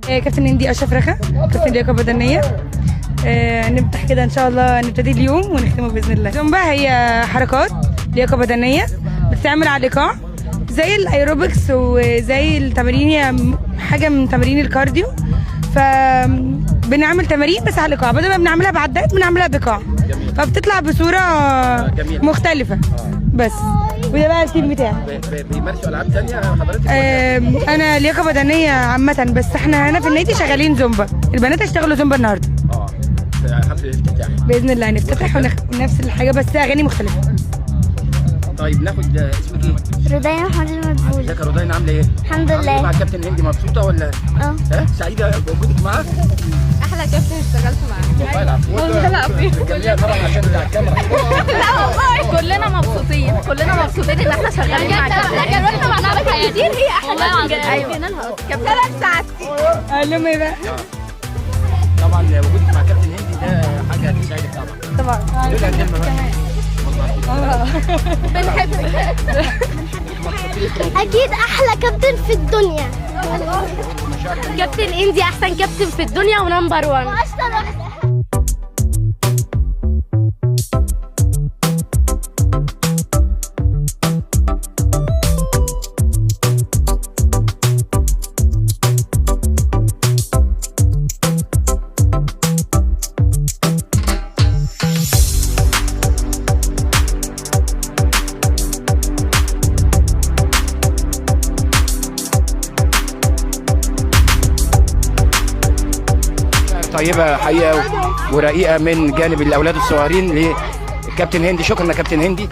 كابتن هندي اشرف رخا، كابتن لياقه بدنيه. نفتح كده ان شاء الله، نبتدي اليوم ونختمه باذن الله. زومبا هي حركات لياقه بدنيه بتتعمل على الايقاع زي الايروبكس وزي التمارين، هي حاجه من تمارين الكارديو. فبنعمل تمارين بس على الايقاع، بدل ما بنعملها بعدات بنعملها بايقاع، فبتطلع بصوره مختلفه. بس وده بقى التيم بتاعي. بيمارسوا العاب ثانيه حضرتك؟ انا لياقه بدنيه عامه، بس احنا هنا في النادي شغالين زومبا. البنات هيشتغلوا زومبا النهارده في حفل الافتتاح باذن الله. هنفتتح ونفس الحاجه بس اغاني مختلفه. طيب ناخد اسمك ايه؟ رودين محمد المدبولي. ازيك يا رودين، عامله ايه؟ الحمد لله. مع الكابتن هندي مبسوطه ولا؟ سعيده بوجودك معاه؟ احلى كابتن اشتغلت معاه. والله العفو. والله العظيم. الجميع طبعا عشان بتاع الكاميرا. لا والله كلنا مبسوطين، كلنا مبسوطين ان احنا شغالين مع كابتن. لكن واحنا مع نعمل حياتين هي احلى كابتن. ايوه كابتن 3 ساعات. قال لهم ايه بقى؟ طبعا وجودك مع كابتن هندي ده حاجه تسعدك طبعا. دول كلمه بقى. بنحبك. اكيد احلى كابتن في الدنيا. كابتن هندي احسن كابتن في الدنيا ونمبر 1. طيبه حقيقه ورقيقه من جانب الاولاد الصغيرين للكابتن هندي. شكرا يا كابتن هندي.